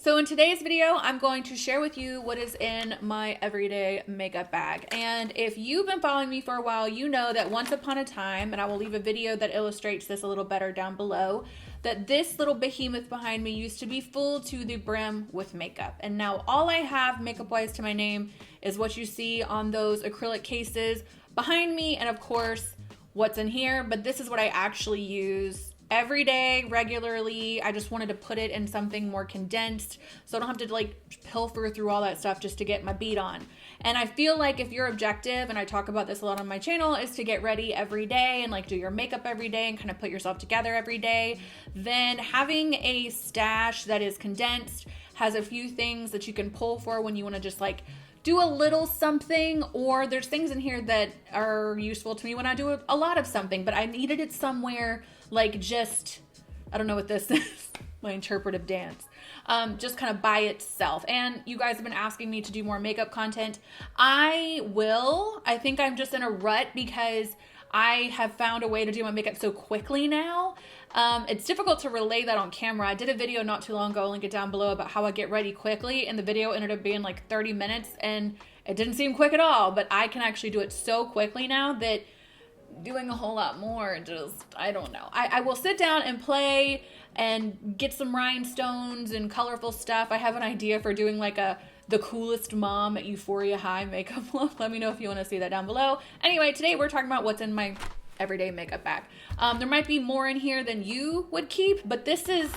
So in today's video, I'm going to share with you what is in my everyday makeup bag. And if you've been following me for a while, you know that once upon a time, and I will leave a video that illustrates this a little better down below, that this little behemoth behind me used to be full to the brim with makeup. And now all I have makeup-wise to my name is what you see on those acrylic cases behind me, and of course, what's in here. But this is what I actually use every day, regularly. I just wanted to put it in something more condensed so I don't have to like pilfer through all that stuff just to get my beat on. And I feel like if your objective, and I talk about this a lot on my channel, is to get ready every day and like do your makeup every day and kind of put yourself together every day, then having a stash that is condensed, has a few things that you can pull for when you want to just like do a little something, or there's things in here that are useful to me when I do a lot of something, but I needed it somewhere like just, I don't know what this is, my interpretive dance, just kind of by itself. And you guys have been asking me to do more makeup content. I think I'm just in a rut because I have found a way to do my makeup so quickly now. It's difficult to relay that on camera. I did a video not too long ago, I'll link it down below, about how I get ready quickly, and the video ended up being like 30 minutes and it didn't seem quick at all, but I can actually do it so quickly now that doing a whole lot more, just, I don't know. I will sit down and play and get some rhinestones and colorful stuff. I have an idea for doing like the coolest mom at Euphoria High makeup look. Let me know if you want to see that down below. Anyway, today we're talking about what's in my everyday makeup bag. There might be more in here than you would keep, but this is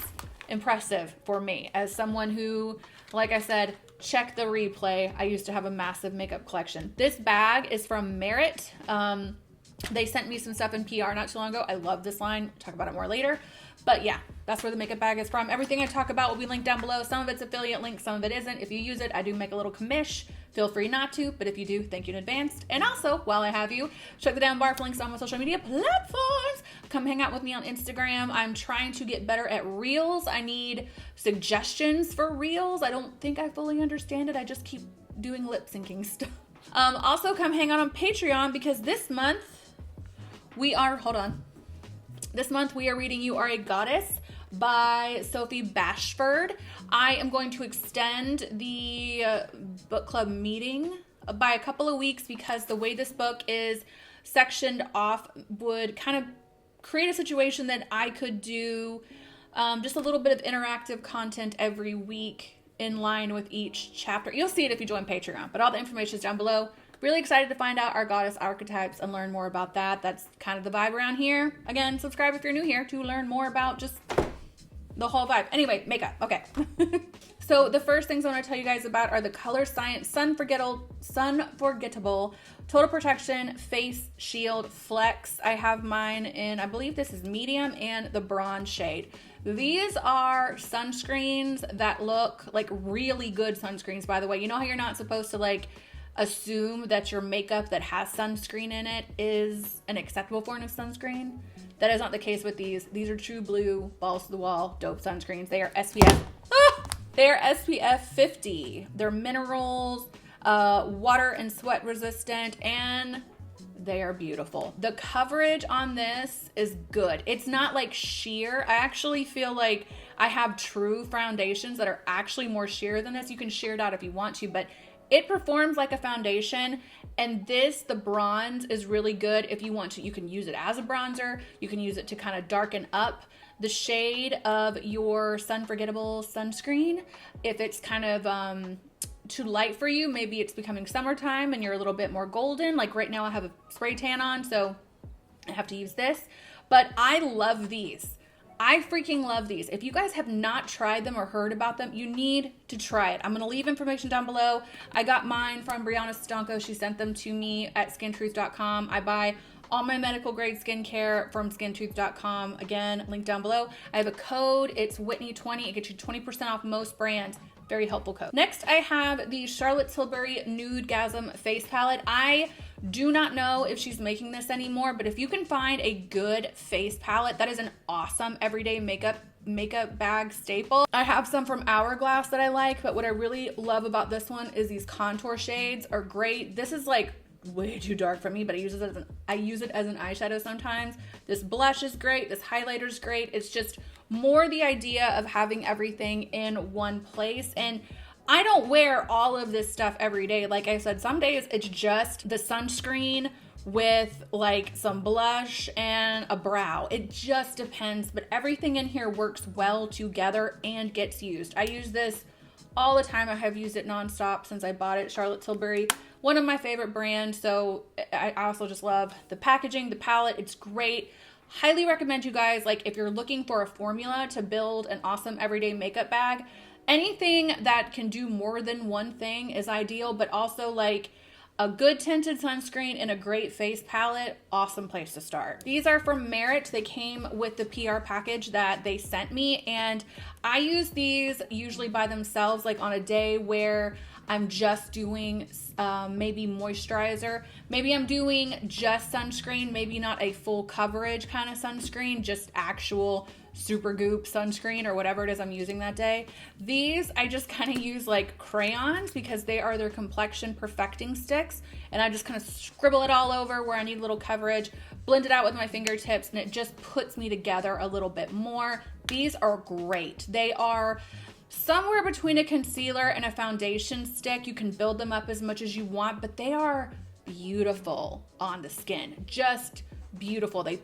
impressive for me as someone who, like I said, check the replay. I used to have a massive makeup collection. This bag is from Merit. They sent me some stuff in PR not too long ago. I love this line. We'll talk about it more later. But yeah, that's where the makeup bag is from. Everything I talk about will be linked down below. Some of it's affiliate links, some of it isn't. If you use it, I do make a little commish. Feel free not to, but if you do, thank you in advance. And also, while I have you, check the down bar for links on my social media platforms. Come hang out with me on Instagram. I'm trying to get better at Reels. I need suggestions for Reels. I don't think I fully understand it. I just keep doing lip syncing stuff. Also, come hang out on Patreon because this month, this month we are reading You Are a Goddess by Sophie Bashford. I am going to extend the book club meeting by a couple of weeks because the way this book is sectioned off would kind of create a situation that I could do just a little bit of interactive content every week in line with each chapter. You'll see it if you join Patreon, but all the information is down below. Really excited to find out our goddess archetypes and learn more about that. That's kind of the vibe around here. Again, subscribe if you're new here to learn more about just the whole vibe. Anyway, makeup. Okay. So the first things I want to tell you guys about are the Color Science Sunforgettable Total Protection Face Shield Flex. I have mine in, I believe this is medium and the bronze shade. These are sunscreens that look like really good sunscreens, by the way. You know how you're not supposed to like assume that your makeup that has sunscreen in it is an acceptable form of sunscreen? That is not the case with these. These are true blue, balls to the wall, dope sunscreens. They are SPF 50. They're minerals, water and sweat resistant, and they are beautiful. The coverage on this is good. It's not like sheer. I actually feel like I have true foundations that are actually more sheer than this. You can sheer it out if you want to, but it performs like a foundation, and the bronze is really good if you want to. You can use it as a bronzer. You can use it to kind of darken up the shade of your Sunforgettable sunscreen. If it's kind of too light for you, maybe it's becoming summertime and you're a little bit more golden. Like right now I have a spray tan on, so I have to use this. But I love these. I freaking love these. If you guys have not tried them or heard about them, you need to try it. I'm going to leave information down below. I got mine from Brianna Stonko. She sent them to me at skintruth.com. I buy all my medical grade skincare from skintruth.com. Again, link down below. I have a code. It's Whitney20. It gets you 20% off most brands. Very helpful code. Next, I have the Charlotte Tilbury Nudegasm Face Palette. I do not know if she's making this anymore, but if you can find a good face palette, that is an awesome everyday makeup bag staple. I have some from Hourglass that I like, but what I really love about this one is these contour shades are great. This is like way too dark for me, but I use it as an eyeshadow sometimes. This blush is great. This highlighter is great. It's just more the idea of having everything in one place. And I don't wear all of this stuff every day. Like I said, some days it's just the sunscreen with like some blush and a brow. It just depends, but everything in here works well together and gets used. I use this all the time. I have used it nonstop since I bought it. Charlotte Tilbury, one of my favorite brands. So I also just love the packaging, the palette. It's great. Highly recommend you guys, like if you're looking for a formula to build an awesome everyday makeup bag, anything that can do more than one thing is ideal, but also like a good tinted sunscreen and a great face palette, awesome place to start. These are from Merit. They came with the PR package that they sent me, and I use these usually by themselves, like on a day where I'm just doing maybe moisturizer. Maybe I'm doing just sunscreen, maybe not a full coverage kind of sunscreen, just actual super goop sunscreen or whatever it is I'm using that day. These I just kind of use like crayons because they are their complexion perfecting sticks, and I just kind of scribble it all over where I need a little coverage, blend it out with my fingertips, and it just puts me together a little bit more. These are great. They are somewhere between a concealer and a foundation stick. You can build them up as much as you want, but they are beautiful on the skin. Just beautiful. They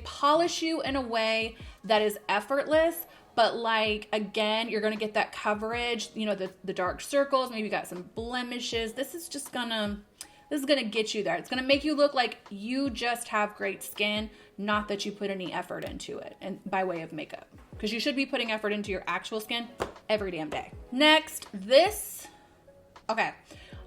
polish you in a way that is effortless, but like, again, you're going to get that coverage, you know, the dark circles, maybe you got some blemishes. This is gonna get you there. It's going to make you look like you just have great skin, not that you put any effort into it, and by way of makeup, because you should be putting effort into your actual skin every damn day. Next, okay.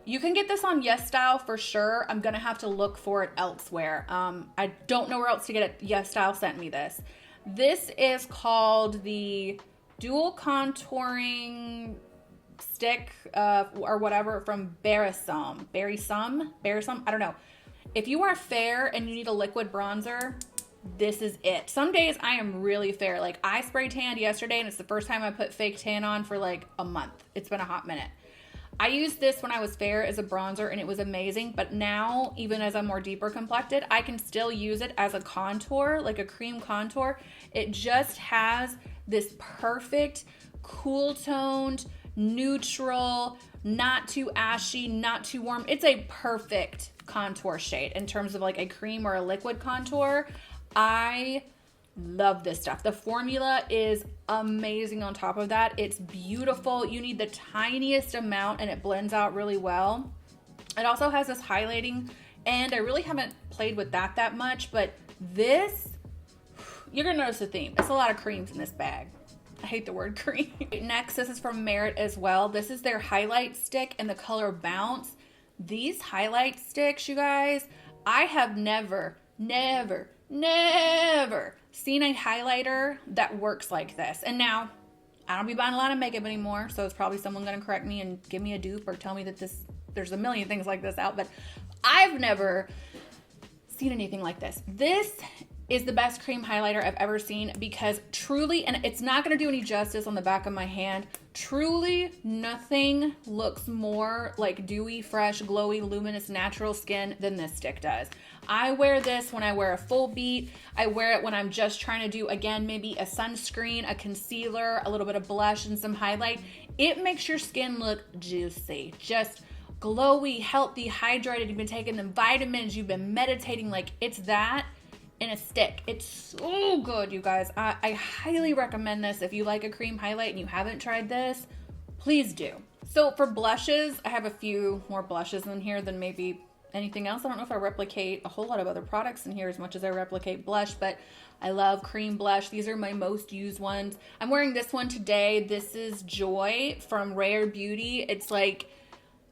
You can get this on Yes Style for sure. I'm going to have to look for it elsewhere. I don't know where else to get it. Yes Style sent me this. This is called the Dual Contouring Stick or whatever from Berisum. I don't know. If you are fair and you need a liquid bronzer, this is it. Some days I am really fair. Like I spray tanned yesterday, and it's the first time I put fake tan on for like a month. It's been a hot minute. I used this when I was fair as a bronzer and it was amazing, but now, even as I'm more deeper complected, I can still use it as a contour, like a cream contour. It just has this perfect, cool toned, neutral, not too ashy, not too warm. It's a perfect contour shade in terms of like a cream or a liquid contour. I love this stuff. The formula is amazing on top of that. It's beautiful. You need the tiniest amount and it blends out really well. It also has this highlighting, and I really haven't played with that much, but this, you're gonna notice a theme. It's a lot of creams in this bag. I hate the word cream. Next, this is from Merit as well. This is their highlight stick in the color Bounce. These highlight sticks, you guys, I have never seen a highlighter that works like this. And now, I don't be buying a lot of makeup anymore, so it's probably someone gonna correct me and give me a dupe or tell me that there's a million things like this out, but I've never seen anything like this. This is the best cream highlighter I've ever seen, because truly, and it's not gonna do any justice on the back of my hand, truly nothing looks more like dewy, fresh, glowy, luminous, natural skin than this stick does. I wear this when I wear a full beat. I wear it when I'm just trying to do, again, maybe a sunscreen, a concealer, a little bit of blush, and some highlight. It makes your skin look juicy, just glowy, healthy, hydrated. You've been taking them vitamins, you've been meditating. Like, it's that in a stick. It's so good, you guys. I highly recommend this. If you like a cream highlight and you haven't tried this, please do. So for blushes, I have a few more blushes in here than maybe anything else. I don't know if I replicate a whole lot of other products in here as much as I replicate blush, but I love cream blush. These are my most used ones. I'm wearing this one today. This is Joy from Rare Beauty. It's like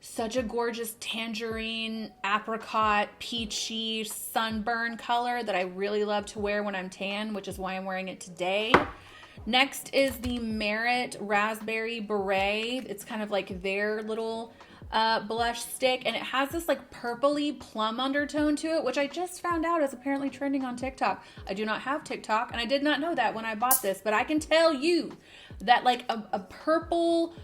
such a gorgeous tangerine, apricot, peachy, sunburn color that I really love to wear when I'm tan, which is why I'm wearing it today. Next is the Merit Raspberry Beret. It's kind of like their little blush stick, and it has this like purpley plum undertone to it, which I just found out is apparently trending on TikTok. I do not have TikTok, and I did not know that when I bought this, but I can tell you that like a purple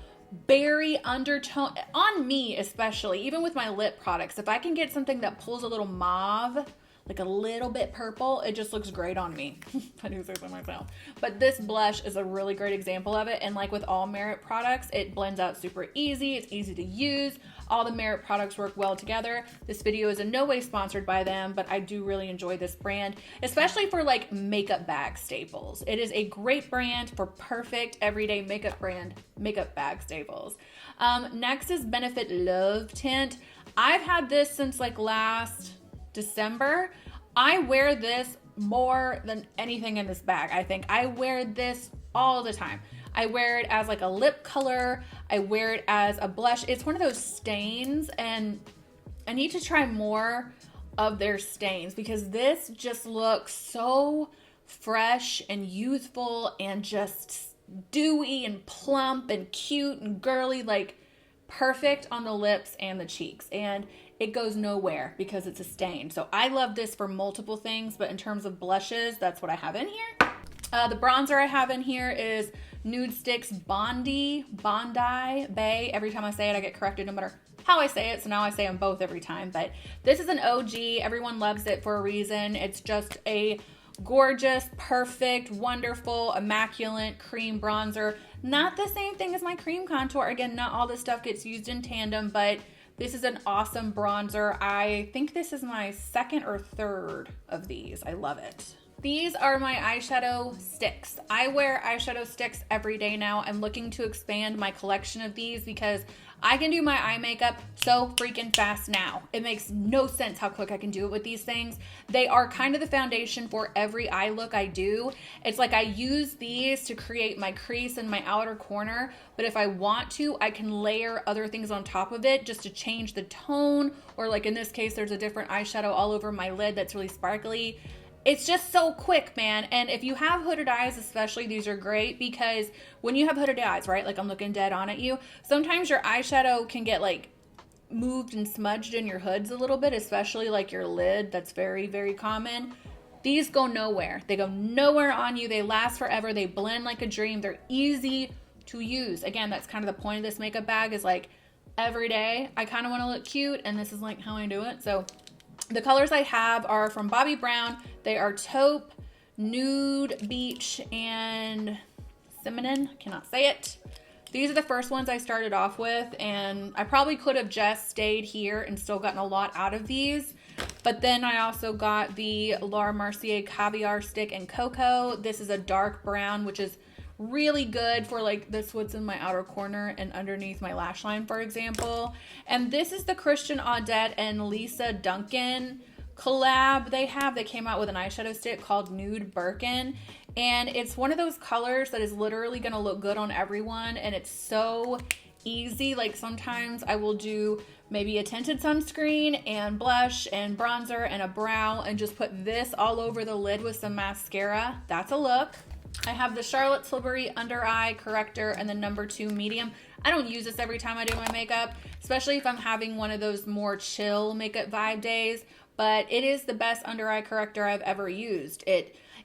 berry undertone on me, especially, even with my lip products. If I can get something that pulls a little mauve, like a little bit purple, it just looks great on me. I do say so myself. But this blush is a really great example of it. And like with all Merit products, it blends out super easy. It's easy to use. All the Merit products work well together. This video is in no way sponsored by them, but I do really enjoy this brand, especially for like makeup bag staples. It is a great brand for perfect everyday makeup bag staples. Next is Benefit Love Tint. I've had this since like last December. I wear this more than anything in this bag. I think I wear this all the time. I wear it as like a lip color. I wear it as a blush. It's one of those stains, and I need to try more of their stains because this just looks so fresh and youthful and just dewy and plump and cute and girly, like perfect on the lips and the cheeks. And it goes nowhere because it's a stain. So I love this for multiple things, but in terms of blushes, that's what I have in here. The bronzer I have in here is Nude Sticks Bondi Bay. Every time I say it, I get corrected no matter how I say it. So now I say them both every time. But this is an OG. Everyone loves it for a reason. It's just a gorgeous, perfect, wonderful, immaculate cream bronzer. Not the same thing as my cream contour. Again, not all this stuff gets used in tandem, but this is an awesome bronzer. I think this is my second or third of these. I love it. These are my eyeshadow sticks. I wear eyeshadow sticks every day now. I'm looking to expand my collection of these because I can do my eye makeup so freaking fast now. It makes no sense how quick I can do it with these things. They are kind of the foundation for every eye look I do. It's like I use these to create my crease in my outer corner, but if I want to, I can layer other things on top of it just to change the tone, or like in this case, there's a different eyeshadow all over my lid that's really sparkly. It's just so quick, man. And if you have hooded eyes, especially, these are great because when you have hooded eyes, right? Like I'm looking dead on at you. Sometimes your eyeshadow can get like moved and smudged in your hoods a little bit, especially like your lid. That's very, very common. These go nowhere. They go nowhere on you. They last forever. They blend like a dream. They're easy to use. Again, that's kind of the point of this makeup bag is like every day I kind of want to look cute, and this is like how I do it. So the colors I have are from Bobbi Brown. They are Taupe, Nude, Beach, and Cinnamon. I cannot say it. These are the first ones I started off with, and I probably could have just stayed here and still gotten a lot out of these. But then I also got the Laura Mercier Caviar Stick and Cocoa. This is a dark brown, which is really good for like this what's in my outer corner and underneath my lash line, for example. And this is the Christian Audette and Lisa Duncan collab they came out with an eyeshadow stick called Nude Birkin, and it's one of those colors that is literally going to look good on everyone, and it's so easy. Like sometimes I will do maybe a tinted sunscreen and blush and bronzer and a brow and just put this all over the lid with some mascara. That's a look. I have the Charlotte Tilbury Under Eye Corrector and the number 2 medium. I don't use this every time I do my makeup, especially if I'm having one of those more chill makeup vibe days, but it is the best under eye corrector I've ever used.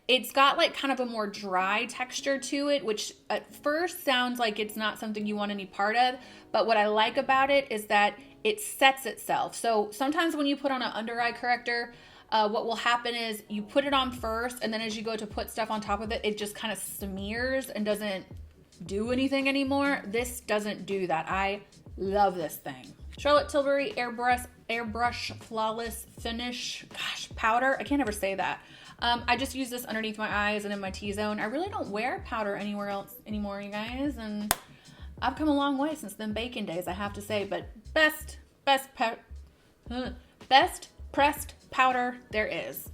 It's got like kind of a more dry texture to it, which at first sounds like it's not something you want any part of, but what I like about it is that it sets itself. So sometimes when you put on an under eye corrector, what will happen is you put it on first, and then as you go to put stuff on top of it, it just kind of smears and doesn't do anything anymore. This doesn't do that. I love this thing. Charlotte Tilbury Airbrush Flawless Finish, powder. I can't ever say that. I just use this underneath my eyes and in my T-zone. I really don't wear powder anywhere else anymore, you guys, and I've come a long way since them baking days, I have to say. But best pressed powder there is.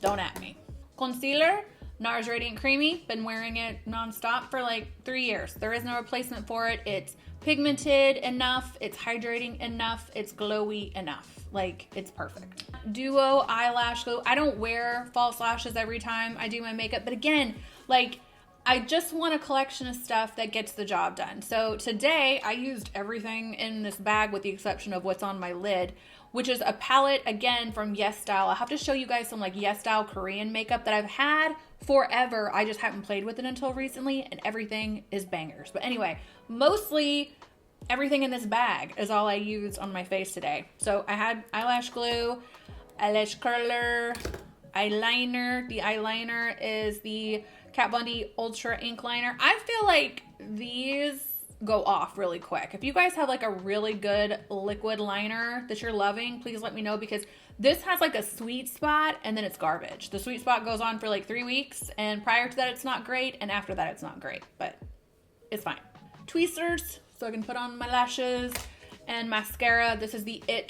Don't at me. Concealer, NARS Radiant Creamy. Been wearing it nonstop for like 3 years. There is no replacement for it. It's pigmented enough, it's hydrating enough, it's glowy enough. Like, it's perfect. Duo Eyelash Glue. I don't wear false lashes every time I do my makeup, but again, like, I just want a collection of stuff that gets the job done. So today I used everything in this bag with the exception of what's on my lid, which is a palette, again, from Yes Style. I'll have to show you guys some like Yes Style Korean makeup that I've had forever. I just haven't played with it until recently, and everything is bangers. But anyway, mostly everything in this bag is all I used on my face today. So I had eyelash glue, eyelash curler, eyeliner. The eyeliner is the Kat Von D Ultra Ink Liner. I feel like these go off really quick. If you guys have like a really good liquid liner that you're loving, please let me know, because this has like a sweet spot and then it's garbage. The sweet spot goes on for like 3 weeks, and prior to that it's not great, and after that it's not great, but it's fine. Tweezers, so I can put on my lashes, and mascara. This is the It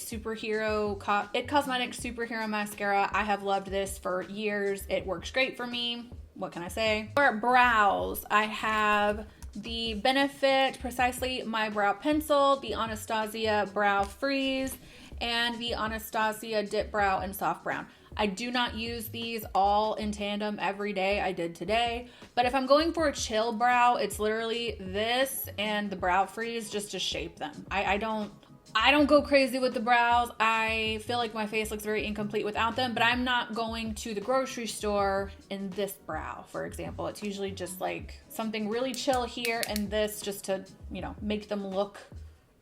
Cosmetics Superhero Mascara. I have loved this for years. It works great for me. What can I say? For brows, I have the Benefit Precisely My Brow Pencil, the Anastasia Brow Freeze, and the Anastasia Dip Brow and Soft Brown. I do not use these all in tandem every day. I did today. But if I'm going for a chill brow, it's literally this and the Brow Freeze just to shape them. I don't go crazy with the brows. I feel like my face looks very incomplete without them, but I'm not going to the grocery store in this brow, for example. It's usually just like something really chill here and this just to, you know, make them look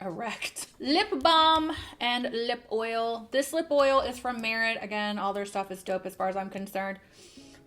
erect. Lip balm and lip oil. This lip oil is from Merit. Again, all their stuff is dope as far as I'm concerned.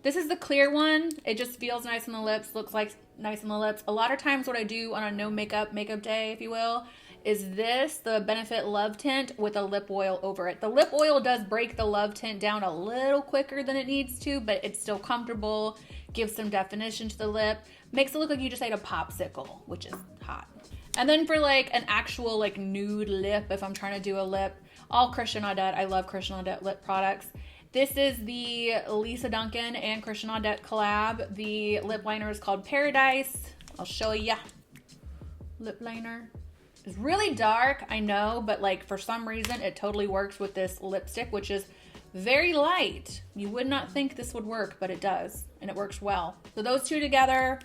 This is the clear one. It just feels nice on the lips, looks like nice on the lips. A lot of times what I do on a no makeup day, if you will, is this, the Benefit Love Tint with a lip oil over it. The lip oil does break the love tint down a little quicker than it needs to, but it's still comfortable, gives some definition to the lip, makes it look like you just ate a popsicle, which is hot. And then for like an actual like nude lip, if I'm trying to do a lip, all Christian Audette. I love Christian Audette lip products. This is the Lisa Duncan and Christian Audette collab. The lip liner is called Paradise. I'll show ya. Lip liner. It's really dark, I know, but like for some reason it totally works with this lipstick, which is very light. You would not think this would work, but it does, and it works well. So those two together,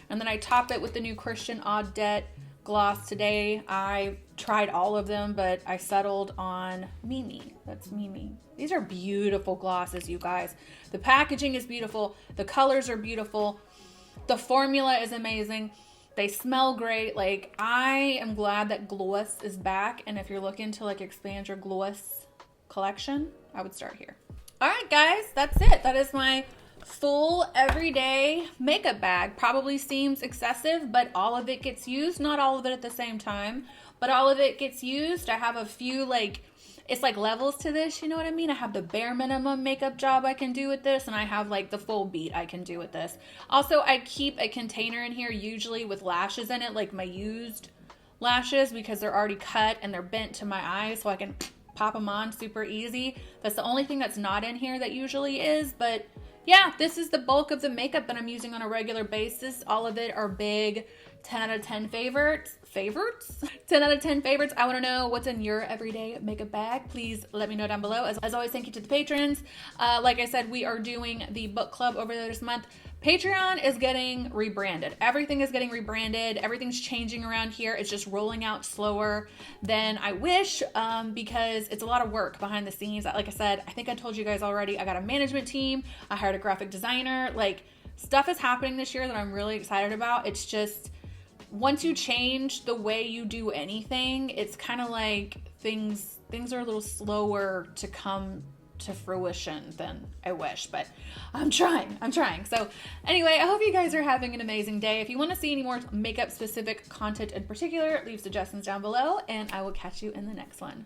and then I top it with the new Christian Audette gloss today. I tried all of them, but I settled on Mimi. That's Mimi. These are beautiful glosses, you guys. The packaging is beautiful. The colors are beautiful. The formula is amazing. They smell great. Like, I am glad that gloss is back. And if you're looking to like expand your gloss collection, I would start here. All right, guys, that's it. That is my full everyday makeup bag. Probably seems excessive, but all of it gets used. Not all of it at the same time, but all of it gets used. I have a few like, it's like levels to this, you know what I mean? I have the bare minimum makeup job I can do with this, and I have like the full beat I can do with this. Also, I keep a container in here usually with lashes in it, like my used lashes, because they're already cut and they're bent to my eyes, so I can pop them on super easy. That's the only thing that's not in here that usually is, but yeah, this is the bulk of the makeup that I'm using on a regular basis. All of it are big 10 out of 10 favorites. 10 out of 10 favorites. I want to know what's in your everyday makeup bag. Please let me know down below. As always, thank you to the patrons. Like I said, we are doing the book club over there this month. Patreon is getting rebranded. Everything is getting rebranded. Everything's changing around here. It's just rolling out slower than I wish, because it's a lot of work behind the scenes. Like I said, I think I told you guys already, I got a management team. I hired a graphic designer. Like, stuff is happening this year that I'm really excited about. It's just, once you change the way you do anything, it's kind of like things are a little slower to come to fruition than I wish, but I'm trying. So anyway, I hope you guys are having an amazing day. If you want to see any more makeup specific content in particular, leave suggestions down below, and I will catch you in the next one.